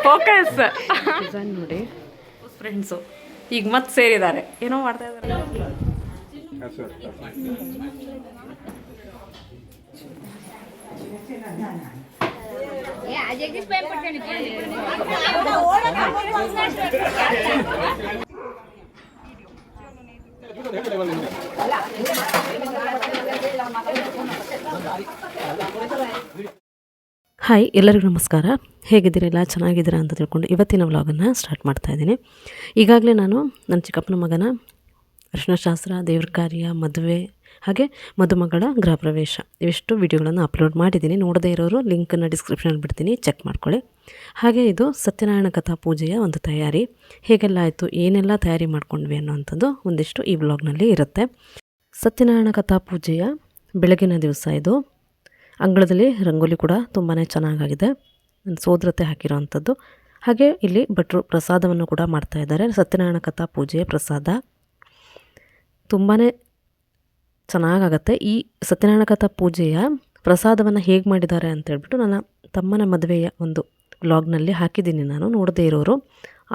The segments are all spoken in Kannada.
ಫೋಕಸ್ ಡಿಸೈನ್ ನೋಡಿ ಫ್ರೆಂಡ್ಸು ಈಗ ಮತ್ತೆ ಸೇರಿದ್ದಾರೆ ಏನೋ ಮಾಡ್ತಾ ಇದ್ದಾರೆ. ಹಾಯ್, ಎಲ್ಲರಿಗೂ ನಮಸ್ಕಾರ. ಹೇಗಿದ್ದೀರಿಲ್ಲ, ಚೆನ್ನಾಗಿದ್ದೀರಾ ಅಂತ ತಿಳ್ಕೊಂಡು ಇವತ್ತಿನ ವ್ಲಾಗನ್ನು ಸ್ಟಾರ್ಟ್ ಮಾಡ್ತಾಯಿದ್ದೀನಿ. ಈಗಾಗಲೇ ನಾನು ನನ್ನ ಚಿಕ್ಕಪ್ಪನ ಮಗನ ಅರಿಶಿನಶಾಸ್ತ್ರ, ದೇವ್ರ ಕಾರ್ಯ, ಮದುವೆ ಹಾಗೆ ಮದುಮಗಳ ಗೃಹ ಪ್ರವೇಶ ಇವಿಷ್ಟು ವಿಡಿಯೋಗಳನ್ನು ಅಪ್ಲೋಡ್ ಮಾಡಿದ್ದೀನಿ. ನೋಡದೇ ಇರೋರು ಲಿಂಕನ್ನು ಡಿಸ್ಕ್ರಿಪ್ಷನಲ್ಲಿ ಬಿಡ್ತೀನಿ, ಚೆಕ್ ಮಾಡ್ಕೊಳ್ಳಿ. ಹಾಗೆ ಇದು ಸತ್ಯನಾರಾಯಣ ಕಥಾ ಪೂಜೆಯ ಒಂದು ತಯಾರಿ ಹೇಗೆಲ್ಲ ಆಯಿತು, ಏನೆಲ್ಲ ತಯಾರಿ ಮಾಡ್ಕೊಂಡ್ವಿ ಅನ್ನೋವಂಥದ್ದು ಒಂದಿಷ್ಟು ಈ ವ್ಲಾಗ್ನಲ್ಲಿ ಇರುತ್ತೆ. ಸತ್ಯನಾರಾಯಣ ಕಥಾ ಪೂಜೆಯ ಬೆಳಗಿನ ದಿವಸ ಇದು. ಅಂಗಳದಲ್ಲಿ ರಂಗೋಲಿ ಕೂಡ ತುಂಬಾ ಚೆನ್ನಾಗಾಗಿದೆ, ನನ್ನ ಸೋದರತೆ ಹಾಕಿರೋವಂಥದ್ದು. ಹಾಗೆ ಇಲ್ಲಿ ಭಟ್ರು ಪ್ರಸಾದವನ್ನು ಕೂಡ ಮಾಡ್ತಾಯಿದ್ದಾರೆ. ಸತ್ಯನಾರಾಯಣ ಕಥಾ ಪೂಜೆಯ ಪ್ರಸಾದ ತುಂಬಾ ಚೆನ್ನಾಗಾಗತ್ತೆ. ಈ ಸತ್ಯನಾರಾಯಣ ಕಥಾ ಪೂಜೆಯ ಪ್ರಸಾದವನ್ನು ಹೇಗೆ ಮಾಡಿದ್ದಾರೆ ಅಂತೇಳ್ಬಿಟ್ಟು ನನ್ನ ತಮ್ಮನ ಮದುವೆಯ ಒಂದು ವ್ಲಾಗ್ನಲ್ಲಿ ಹಾಕಿದ್ದೀನಿ ನಾನು. ನೋಡದೇ ಇರೋರು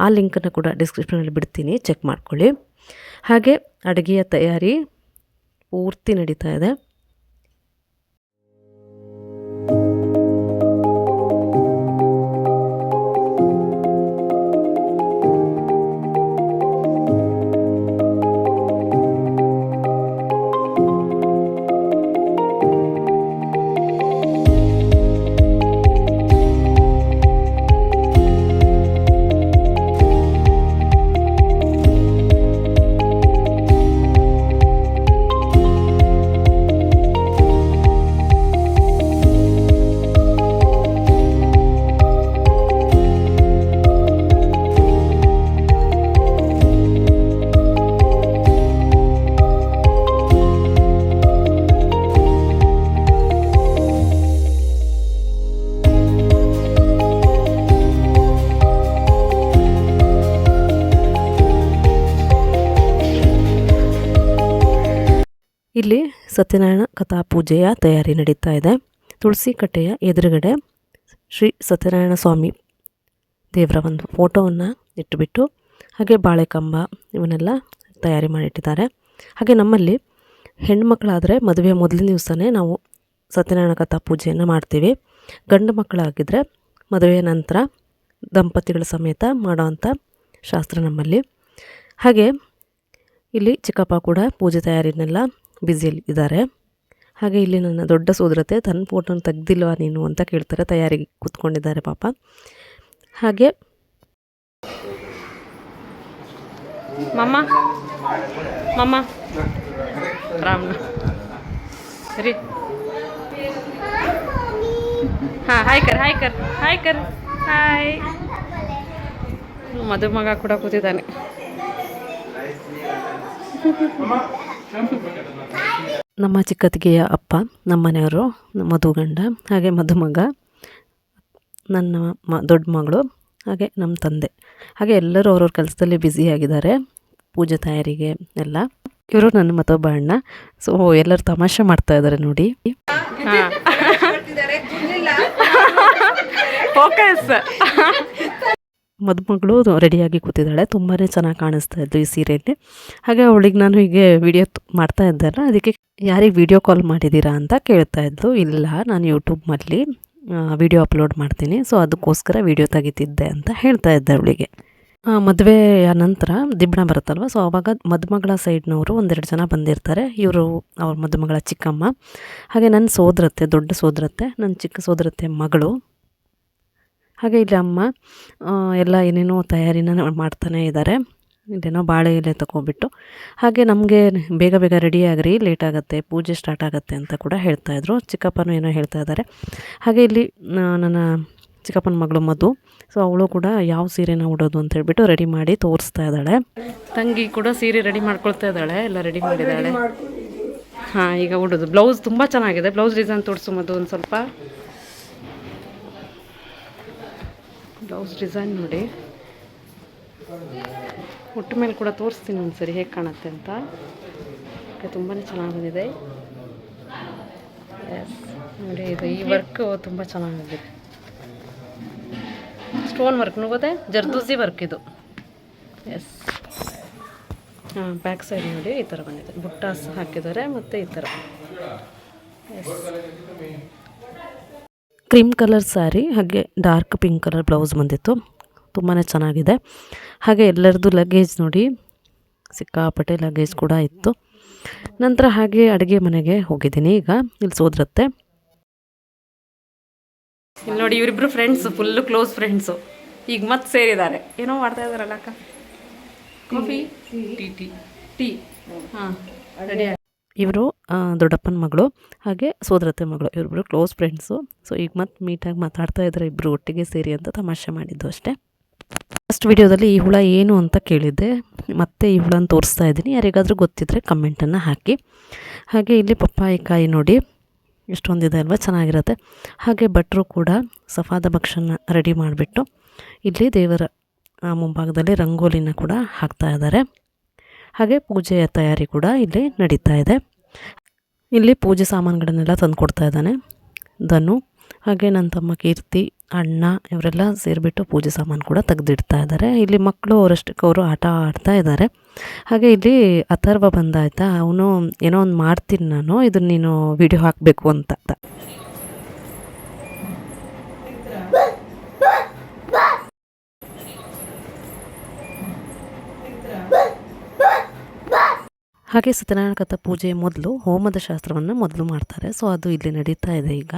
ಆ ಲಿಂಕನ್ನು ಕೂಡ ಡಿಸ್ಕ್ರಿಪ್ಷನಲ್ಲಿ ಬಿಡ್ತೀನಿ, ಚೆಕ್ ಮಾಡ್ಕೊಳ್ಳಿ. ಹಾಗೆ ಅಡುಗೆಯ ತಯಾರಿ ಪೂರ್ತಿ ನಡೀತಾ ಇದೆ. ಇಲ್ಲಿ ಸತ್ಯನಾರಾಯಣ ಕಥಾ ಪೂಜೆಯ ತಯಾರಿ ನಡೀತಾ ಇದೆ. ತುಳಸಿ ಕಟ್ಟೆಯ ಎದುರುಗಡೆ ಶ್ರೀ ಸತ್ಯನಾರಾಯಣ ಸ್ವಾಮಿ ದೇವರ ಒಂದು ಫೋಟೋವನ್ನು ಇಟ್ಟುಬಿಟ್ಟು ಹಾಗೆ ಬಾಳೆಕಂಬ ಇವನ್ನೆಲ್ಲ ತಯಾರಿ ಮಾಡಿಟ್ಟಿದ್ದಾರೆ. ಹಾಗೆ ನಮ್ಮಲ್ಲಿ ಹೆಣ್ಮಕ್ಳಾದರೆ ಮದುವೆ ಮೊದಲನೇ ದಿವಸನೇ ನಾವು ಸತ್ಯನಾರಾಯಣ ಕಥಾ ಪೂಜೆಯನ್ನು ಮಾಡ್ತೀವಿ. ಗಂಡು ಮಕ್ಕಳಾಗಿದ್ದರೆ ಮದುವೆಯ ನಂತರ ದಂಪತಿಗಳ ಸಮೇತ ಮಾಡೋವಂಥ ಶಾಸ್ತ್ರ ನಮ್ಮಲ್ಲಿ. ಹಾಗೆ ಇಲ್ಲಿ ಚಿಕ್ಕಪ್ಪ ಕೂಡ ಪೂಜೆ ತಯಾರಿನೆಲ್ಲ ಬ್ಯುಸಿಯಲ್ಲಿ ಇದ್ದಾರೆ. ಹಾಗೆ ಇಲ್ಲಿ ನನ್ನ ದೊಡ್ಡ ಸೋದರತೆ ತನ್ನ ಫೋಟೋನ ತೆಗ್ದಿಲ್ವಾ ನೀನು ಅಂತ ಕೇಳ್ತಾರೆ, ತಯಾರಿಗೆ ಕೂತ್ಕೊಂಡಿದ್ದಾರೆ ಪಾಪ. ಹಾಗೆ ಮಮ್ಮ ಮಮ್ಮ ರಾಮ್ ಸರಿ ಹಾಂ ಹಾಯ್ ಕರ್ ಹಾಯ್ ಕರ್ ಹಾಯ್ ಕರ್ ಹಾಯ್. ಮದುಮಗ ಕೂಡ ಕೂತಿದ್ದಾನೆ. ನಮ್ಮ ಚಿಕ್ಕತ್ತಿಗೆಯ ಅಪ್ಪ, ನಮ್ಮನೆಯವರು, ಮದುಗಂಡ, ಹಾಗೆ ಮದುಮಗ, ನನ್ನ ದೊಡ್ಡ ಮಗಳು, ಹಾಗೆ ನಮ್ಮ ತಂದೆ, ಹಾಗೆ ಎಲ್ಲರೂ ಅವ್ರವ್ರ ಕೆಲಸದಲ್ಲಿ ಬ್ಯುಸಿಯಾಗಿದ್ದಾರೆ ಪೂಜೆ ತಯಾರಿಗೆ ಎಲ್ಲ. ಇವರು ನನ್ನ ಮತ್ತೊಬ್ಬ ಅಣ್ಣ. ಸೊ ಎಲ್ಲರೂ ತಮಾಷೆ ಮಾಡ್ತಾ ಇದ್ದಾರೆ ನೋಡಿ. ಫೋಕಸ್ ಮದುಮಗಳು ರೆಡಿಯಾಗಿ ಕೂತಿದ್ದಾಳೆ. ತುಂಬಾ ಚೆನ್ನಾಗಿ ಕಾಣಿಸ್ತಾ ಇದ್ದು ಈ ಸೀರೆಯಲ್ಲಿ. ಹಾಗೆ ಅವಳಿಗೆ ನಾನು ಹೀಗೆ ವಿಡಿಯೋ ಮಾಡ್ತಾ ಇದ್ದಲ್ಲ, ಅದಕ್ಕೆ ಯಾರಿಗೆ ವಿಡಿಯೋ ಕಾಲ್ ಮಾಡಿದ್ದೀರಾ ಅಂತ ಕೇಳ್ತಾ ಇದ್ದು. ಇಲ್ಲ, ನಾನು ಯೂಟ್ಯೂಬ್ನಲ್ಲಿ ವಿಡಿಯೋ ಅಪ್ಲೋಡ್ ಮಾಡ್ತೀನಿ, ಸೊ ಅದಕ್ಕೋಸ್ಕರ ವಿಡಿಯೋ ತೆಗಿತಿದ್ದೆ ಅಂತ ಹೇಳ್ತಾ ಇದ್ದೆ ಅವಳಿಗೆ. ಮದುವೆಯ ನಂತರ ದಿಬ್ಬಣ ಬರುತ್ತಲ್ವ, ಸೊ ಆವಾಗ ಮದುಮಗಳ ಸೈಡ್ನವರು ಒಂದೆರಡು ಜನ ಬಂದಿರ್ತಾರೆ. ಇವರು ಅವ್ರ ಮದುಮಗಳ ಚಿಕ್ಕಮ್ಮ, ಹಾಗೆ ನನ್ನ ಸೋದರತ್ತೆ, ದೊಡ್ಡ ಸೋದರತ್ತೆ, ನನ್ನ ಚಿಕ್ಕ ಸೋದರತ್ತೆ ಮಗಳು. ಹಾಗೆ ಇಲ್ಲಿ ಅಮ್ಮ ಎಲ್ಲ ಏನೇನೋ ತಯಾರಿನ ಮಾಡ್ತಾನೆ ಇದ್ದಾರೆ. ಇಲ್ಲೇನೋ ಬಾಳೆ ಎಲೆ ತಗೊಬಿಟ್ಟು. ಹಾಗೆ ನಮಗೆ ಬೇಗ ಬೇಗ ರೆಡಿ ಆಗಿರಿ, ಲೇಟ್ ಆಗುತ್ತೆ, ಪೂಜೆ ಸ್ಟಾರ್ಟ್ ಆಗುತ್ತೆ ಅಂತ ಕೂಡ ಹೇಳ್ತಾಯಿದ್ರು. ಚಿಕ್ಕಪ್ಪನೂ ಏನೋ ಹೇಳ್ತಾ ಇದ್ದಾರೆ. ಹಾಗೆ ಇಲ್ಲಿ ನನ್ನ ಚಿಕ್ಕಪ್ಪನ ಮಗಳು ಮಧು, ಸೊ ಅವಳು ಕೂಡ ಯಾವ ಸೀರೆನ ಉಡೋದು ಅಂತ ಹೇಳ್ಬಿಟ್ಟು ರೆಡಿ ಮಾಡಿ ತೋರಿಸ್ತಾ ಇದ್ದಾಳೆ. ತಂಗಿ ಕೂಡ ಸೀರೆ ರೆಡಿ ಮಾಡ್ಕೊಳ್ತಾ ಇದ್ದಾಳೆ, ಎಲ್ಲ ರೆಡಿ ಮಾಡಿದ್ದಾಳೆ. ಹಾಂ, ಈಗ ಉಡೋದು. ಬ್ಲೌಸ್ ತುಂಬ ಚೆನ್ನಾಗಿದೆ. ಬ್ಲೌಸ್ ಡಿಸೈನ್ ತೋರಿಸು ಮಧು ಒಂದು ಸ್ವಲ್ಪ. ಬ್ಲೌಸ್ ಡಿಸೈನ್ ನೋಡಿ, ಹುಟ್ಟು ಮೇಲೆ ಕೂಡ ತೋರಿಸ್ತೀನಿ ಒಂದ್ಸರಿ ಹೇಗೆ ಕಾಣುತ್ತೆ ಅಂತ. ತುಂಬಾ ಚೆನ್ನಾಗಿ ಬಂದಿದೆ. ಎಸ್ ನೋಡಿ, ಇದು ಈ ವರ್ಕ್ ತುಂಬ ಚೆನ್ನಾಗಿದೆ. ಸ್ಟೋನ್ ವರ್ಕ್ ನೋಗೋದೆ ಜರ್ದೋಸಿ ವರ್ಕ್ ಇದು. ಎಸ್, ಹಾಂ, ಬ್ಯಾಕ್ ಸೈಡ್ ನೋಡಿ ಈ ಥರ ಬಂದಿದೆ, ಬುಟ್ಟಾಸ್ ಹಾಕಿದ್ದಾರೆ ಮತ್ತು ಈ ಥರ. ಎಸ್, ಕ್ರೀಮ್ ಕಲರ್ ಸ್ಯಾರಿ ಹಾಗೆ ಡಾರ್ಕ್ ಪಿಂಕ್ ಕಲರ್ ಬ್ಲೌಸ್ ಬಂದಿತ್ತು, ತುಂಬಾ ಚೆನ್ನಾಗಿದೆ. ಹಾಗೆ ಎಲ್ಲರದ್ದು ಲಗೇಜ್ ನೋಡಿ, ಸಿಕ್ಕಾಪಟ್ಟೆ ಲಗೇಜ್ ಕೂಡ ಇತ್ತು. ನಂತರ ಹಾಗೆ ಅಡುಗೆ ಮನೆಗೆ ಹೋಗಿದ್ದೀನಿ. ಈಗ ಇಲ್ಲಿ ಸೋದರತ್ತೆ ಇಲ್ಲಿ ನೋಡಿ, ಇವರಿಬ್ರು ಫ್ರೆಂಡ್ಸು, ಫುಲ್ಲು ಕ್ಲೋಸ್ ಫ್ರೆಂಡ್ಸು. ಈಗ ಮತ್ತೆ ಸೇರಿದ್ದಾರೆ, ಏನೋ ಮಾಡ್ತಾ ಇದ್ದಾರಲ್ಲ ಅಕ್ಕ. ಕಾಫಿ, ಟೀ ಹಾಂ ರೆಡಿ. ಇವರು ದೊಡ್ಡಪ್ಪನ ಮಗಳು ಹಾಗೆ ಸೋದರತ್ತೆ ಮಗಳು, ಇವರಿಬ್ರು ಕ್ಲೋಸ್ ಫ್ರೆಂಡ್ಸು. ಸೊ ಈಗ ಮತ್ತೆ ಮೀಟಾಗಿ ಮಾತಾಡ್ತಾ ಇದ್ದಾರೆ ಇಬ್ಬರು ಒಟ್ಟಿಗೆ ಸೇರಿ ಅಂತ ತಮಾಷೆ ಮಾಡಿದ್ದು ಅಷ್ಟೇ. ಫಸ್ಟ್ ವಿಡಿಯೋದಲ್ಲಿ ಈ ಹುಳ ಏನು ಅಂತ ಕೇಳಿದ್ದೆ, ಮತ್ತೆ ಈ ಹುಳನ ತೋರಿಸ್ತಾ ಇದ್ದೀನಿ. ಯಾರಿಗಾದರೂ ಗೊತ್ತಿದ್ದರೆ ಕಮೆಂಟನ್ನು ಹಾಕಿ. ಹಾಗೆ ಇಲ್ಲಿ ಪಪ್ಪಾಯಿ ಕಾಯಿ ನೋಡಿ ಇಷ್ಟೊಂದಿದೆ ಅಲ್ವಾ, ಚೆನ್ನಾಗಿರುತ್ತೆ. ಹಾಗೆ ಭಟ್ರು ಕೂಡ ಸಫಾದ ಭಕ್ಷಣ ರೆಡಿ ಮಾಡಿಬಿಟ್ಟು ಇಲ್ಲಿ ದೇವರ ಮುಂಭಾಗದಲ್ಲಿ ರಂಗೋಲಿನ ಕೂಡ ಹಾಕ್ತಾ ಇದ್ದಾರೆ. ಹಾಗೆ ಪೂಜೆಯ ತಯಾರಿ ಕೂಡ ಇಲ್ಲಿ ನಡೀತಾ ಇದೆ. ಇಲ್ಲಿ ಪೂಜೆ ಸಾಮಾನುಗಳನ್ನೆಲ್ಲ ತಂದು ಕೊಡ್ತಾ ಇದ್ದಾನೆ ಧನು. ಹಾಗೆ ನನ್ನ ತಮ್ಮ ಕೀರ್ತಿ, ಅಣ್ಣ ಇವರೆಲ್ಲ ಸೇರಿಬಿಟ್ಟು ಪೂಜೆ ಸಾಮಾನು ಕೂಡ ತೆಗೆದಿಡ್ತಾ ಇದ್ದಾರೆ. ಇಲ್ಲಿ ಮಕ್ಕಳು ಅವರಷ್ಟಕ್ಕೆ ಅವರು ಆಟ ಆಡ್ತಾ ಇದ್ದಾರೆ. ಹಾಗೆ ಇಲ್ಲಿ ಅಥರ್ವ ಬಂದಾಯ್ತಾ, ಅವನು ಏನೋ ಒಂದು ಮಾಡ್ತೀನಿ ನಾನು, ಇದನ್ನು ನೀನು ವಿಡಿಯೋ ಹಾಕಬೇಕು ಅಂತ. ಹಾಗೆ ಸತ್ಯನಾರಾಯಣ ಕಥಾ ಪೂಜೆ ಮೊದಲು ಹೋಮದ ಶಾಸ್ತ್ರವನ್ನು ಮೊದಲು ಮಾಡ್ತಾರೆ. ಸೊ ಅದು ಇಲ್ಲಿ ನಡೀತಾ ಇದೆ ಈಗ.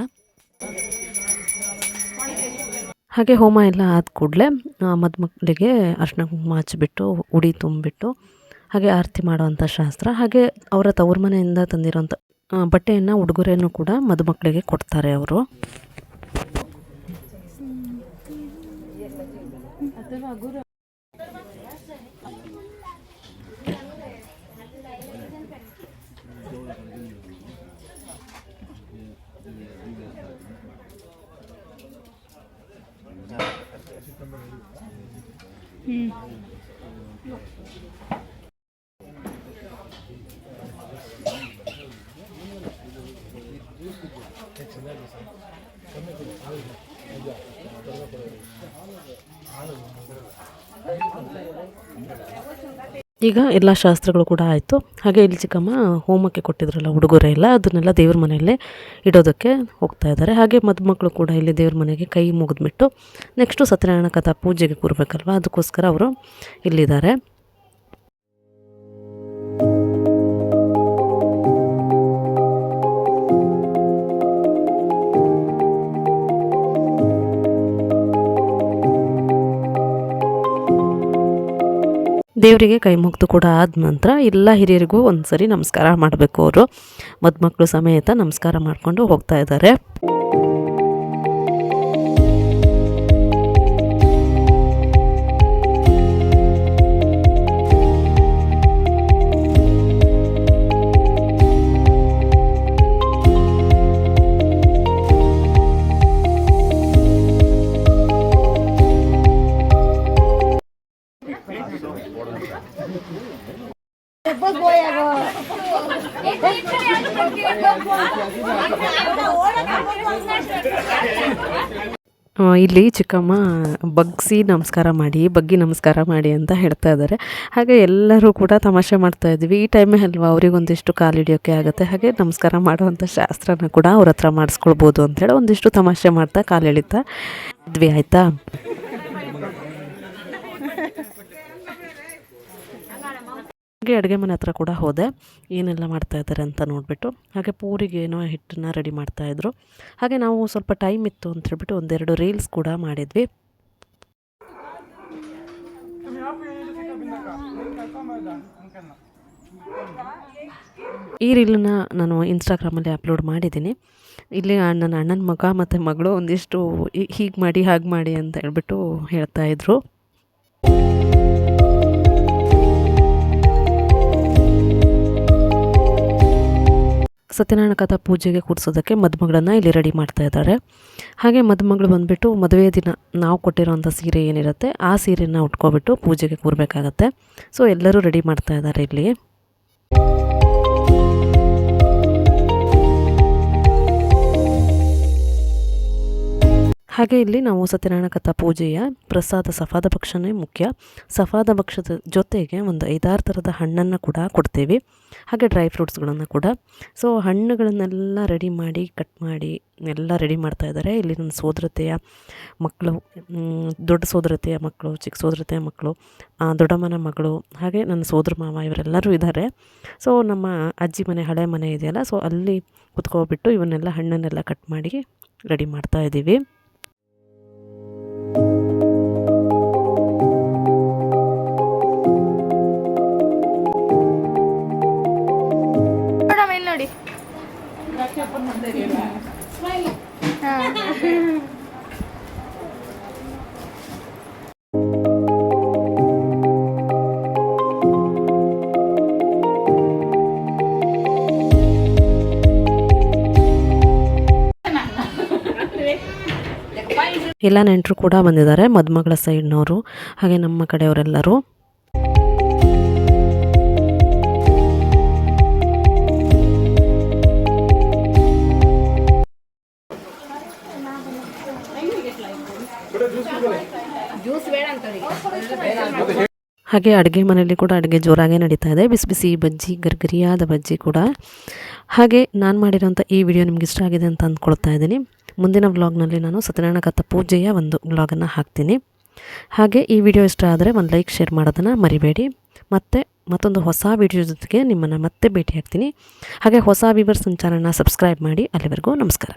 ಹಾಗೆ ಹೋಮ ಎಲ್ಲ ಆದ ಕೂಡಲೇ ಮದುಮಕ್ಕಳಿಗೆ ಅರ್ಶಿನ ಕುಂಕುಮ ಹಚ್ಚಿಬಿಟ್ಟು ಉಡಿ ತುಂಬಿಬಿಟ್ಟು ಹಾಗೆ ಆರತಿ ಮಾಡುವಂಥ ಶಾಸ್ತ್ರ. ಹಾಗೆ ಅವರ ತವ್ರ ಮನೆಯಿಂದ ತಂದಿರೋಂಥ ಬಟ್ಟೆಯನ್ನು, ಉಡುಗೊರೆಯನ್ನು ಕೂಡ ಮದುಮಕ್ಕಳಿಗೆ ಕೊಡ್ತಾರೆ ಅವರು. ಈಗ ಎಲ್ಲ ಶಾಸ್ತ್ರಗಳು ಕೂಡ ಆಯಿತು. ಹಾಗೆ ಇಲ್ಲಿ ಚಿಕ್ಕಮ್ಮ ಹೋಮಕ್ಕೆ ಕೊಟ್ಟಿದ್ರಲ್ಲ ಉಡುಗೊರೆ ಎಲ್ಲ, ಅದನ್ನೆಲ್ಲ ದೇವ್ರ ಮನೆಯಲ್ಲೇ ಇಡೋದಕ್ಕೆ ಹೋಗ್ತಾ ಇದ್ದಾರೆ. ಹಾಗೆ ಮದುಮಕ್ಕಳು ಕೂಡ ಇಲ್ಲಿ ದೇವ್ರ ಮನೆಗೆ ಕೈ ಮುಗಿದ್ಬಿಟ್ಟು ನೆಕ್ಸ್ಟು ಸತ್ಯನಾರಾಯಣ ಕಥಾ ಪೂಜೆಗೆ ಕೂರಬೇಕಲ್ವ, ಅದಕ್ಕೋಸ್ಕರ ಅವರು ಇಲ್ಲಿದ್ದಾರೆ. ದೇವರಿಗೆ ಕೈ ಮುಗಿದು ಕೂಡ ಆದ ನಂತರ ಎಲ್ಲ ಹಿರಿಯರಿಗೂ ಒಂದು ಸರಿ ನಮಸ್ಕಾರ ಮಾಡಬೇಕು. ಅವರು ಮದುಮಕ್ಕಳು ಸಮೇತ ನಮಸ್ಕಾರ ಮಾಡಿಕೊಂಡು ಹೋಗ್ತಾ ಇದ್ದಾರೆ. ಇಲ್ಲಿ ಚಿಕ್ಕಮ್ಮ ಬಗ್ಗಿ ನಮಸ್ಕಾರ ಮಾಡಿ ಅಂತ ಹೇಳ್ತಾ ಇದ್ದಾರೆ. ಹಾಗೆ ಎಲ್ಲರೂ ಕೂಡ ತಮಾಷೆ ಮಾಡ್ತಾ ಇದ್ವಿ. ಈ ಟೈಮೇ ಅಲ್ವಾ ಅವರಿಗೊಂದಿಷ್ಟು ಕಾಲು ಹಿಡಿಯೋಕ್ಕೆ ಆಗುತ್ತೆ. ಹಾಗೆ ನಮಸ್ಕಾರ ಮಾಡುವಂಥ ಶಾಸ್ತ್ರನ ಕೂಡ ಅವ್ರ ಹತ್ರ ಮಾಡಿಸ್ಕೊಳ್ಬೋದು ಅಂತೇಳಿ ಒಂದಿಷ್ಟು ತಮಾಷೆ ಮಾಡ್ತಾ ಕಾಲು ಎಳಿತಾ ಇದ್ವಿ. ಆಯಿತಾ, ಹಾಗೆ ಅಡುಗೆ ಮನೆ ಹತ್ರ ಕೂಡ ಹೋದೆ, ಏನೆಲ್ಲ ಮಾಡ್ತಾ ಇದ್ದಾರೆ ಅಂತ ನೋಡಿಬಿಟ್ಟು. ಹಾಗೆ ಪೂರಿಗೆ ಏನೋ ಹಿಟ್ಟನ್ನು ರೆಡಿ ಮಾಡ್ತಾಯಿದ್ರು. ಹಾಗೆ ನಾವು ಸ್ವಲ್ಪ ಟೈಮ್ ಇತ್ತು ಅಂತ ಹೇಳ್ಬಿಟ್ಟು ಒಂದೆರಡು ರೀಲ್ಸ್ ಕೂಡ ಮಾಡಿದ್ವಿ. ಈ ರೀಲನ್ನ ನಾನು ಇನ್ಸ್ಟಾಗ್ರಾಮಲ್ಲಿ ಅಪ್ಲೋಡ್ ಮಾಡಿದ್ದೀನಿ. ಇಲ್ಲಿ ನನ್ನ ಅಣ್ಣನ ಮಗ ಮತ್ತು ಮಗಳು ಒಂದಿಷ್ಟು ಹೀಗೆ ಮಾಡಿ ಹಾಗೆ ಮಾಡಿ ಅಂತ ಹೇಳ್ಬಿಟ್ಟು ಹೇಳ್ತಾಯಿದ್ರು. ಸತ್ಯನಾರಾಯಣ ಕಥಾ ಪೂಜೆಗೆ ಕೂರಿಸೋದಕ್ಕೆ ಮದುಮಗಳನ್ನು ಇಲ್ಲಿ ರೆಡಿ ಮಾಡ್ತಾ ಇದ್ದಾರೆ. ಹಾಗೆ ಮದುಮಗಳು ಬಂದುಬಿಟ್ಟು ಮದುವೆ ದಿನ ನಾವು ಕೊಟ್ಟಿರೋಂಥ ಸೀರೆ ಏನಿರುತ್ತೆ ಆ ಸೀರೆನ ಉಟ್ಕೊಬಿಟ್ಟು ಪೂಜೆಗೆ ಕೂರಬೇಕಾಗತ್ತೆ. ಸೊ ಎಲ್ಲರೂ ರೆಡಿ ಮಾಡ್ತಾ ಇದ್ದಾರೆ ಇಲ್ಲಿ. ಹಾಗೆ ಇಲ್ಲಿ ನಾವು ಸತ್ಯನಾರಾಯಣ ಕಥಾ ಪೂಜೆಯ ಪ್ರಸಾದ ಸಫಾದ ಭಕ್ಷಣೆ ಮುಖ್ಯ. ಸಫಾದ ಭಕ್ಷದ ಜೊತೆಗೆ ಒಂದು 5-6 ಥರದ ಹಣ್ಣನ್ನು ಕೂಡ ಕೊಡ್ತೀವಿ, ಹಾಗೆ ಡ್ರೈ ಫ್ರೂಟ್ಸ್ಗಳನ್ನು ಕೂಡ. ಸೊ ಹಣ್ಣುಗಳನ್ನೆಲ್ಲ ರೆಡಿ ಮಾಡಿ ಕಟ್ ಮಾಡಿ ಎಲ್ಲ ರೆಡಿ ಮಾಡ್ತಾ ಇದ್ದಾರೆ. ಇಲ್ಲಿ ನನ್ನ ಸೋದರತೆಯ ಮಕ್ಕಳು, ದೊಡ್ಡ ಸೋದರತೆಯ ಮಕ್ಕಳು, ಚಿಕ್ಕ ಸೋದರತೆಯ ಮಕ್ಕಳು, ದೊಡ್ಡಮ್ಮನ ಮಗಳು, ಹಾಗೆ ನನ್ನ ಸೋದರ ಮಾವ ಇವರೆಲ್ಲರೂ ಇದ್ದಾರೆ. ಸೊ ನಮ್ಮ ಅಜ್ಜಿ ಮನೆ, ಹಳೆ ಮನೆ ಇದೆಯಲ್ಲ, ಸೊ ಅಲ್ಲಿ ಕುತ್ಕೊಬಿಟ್ಟು ಇವನ್ನೆಲ್ಲ ಹಣ್ಣನ್ನೆಲ್ಲ ಕಟ್ ಮಾಡಿ ರೆಡಿ ಮಾಡ್ತಾ ಇದ್ದೀವಿ. ನೋಡಿ ಎಲ್ಲ ನೆಂಟರು ಕೂಡ ಬಂದಿದ್ದಾರೆ, ಮದುಮಗಳ ಸೈಡ್ನವರು ಹಾಗೆ ನಮ್ಮ ಕಡೆಯವರೆಲ್ಲರೂ. ಹಾಗೆ ಅಡುಗೆ ಮನೆಯಲ್ಲಿ ಕೂಡ ಅಡುಗೆ ಜೋರಾಗೇ ನಡೀತಾ ಇದೆ. ಬಿಸಿ ಬಿಸಿ ಬಜ್ಜಿ, ಗರ್ಗರಿಯಾದ ಬಜ್ಜಿ ಕೂಡ. ಹಾಗೆ ನಾನು ಮಾಡಿರೋಂಥ ಈ ವಿಡಿಯೋ ನಿಮ್ಗೆ ಇಷ್ಟ ಆಗಿದೆ ಅಂತ ಅಂದ್ಕೊಳ್ತಾ ಇದ್ದೀನಿ. ಮುಂದಿನ ವ್ಲಾಗ್ನಲ್ಲಿ ನಾನು ಸತ್ಯನಾರಾಯಣ ಕಥಾ ಪೂಜೆಯ ಒಂದು ವ್ಲಾಗನ್ನು ಹಾಕ್ತೀನಿ. ಹಾಗೆ ಈ ವಿಡಿಯೋ ಇಷ್ಟ ಆದರೆ ಒಂದು ಲೈಕ್, ಶೇರ್ ಮಾಡೋದನ್ನು ಮರಿಬೇಡಿ. ಮತ್ತೊಂದು ಹೊಸ ವಿಡಿಯೋ ಜೊತೆಗೆ ನಿಮ್ಮನ್ನು ಮತ್ತೆ ಭೇಟಿ ಆಗ್ತೀನಿ. ಹಾಗೆ ಹೊಸ ವ್ಯೂವರ್ಸ್ ಚಾನಲ್ನ ಸಬ್ಸ್ಕ್ರೈಬ್ ಮಾಡಿ. ಅಲ್ಲಿವರೆಗೂ ನಮಸ್ಕಾರ.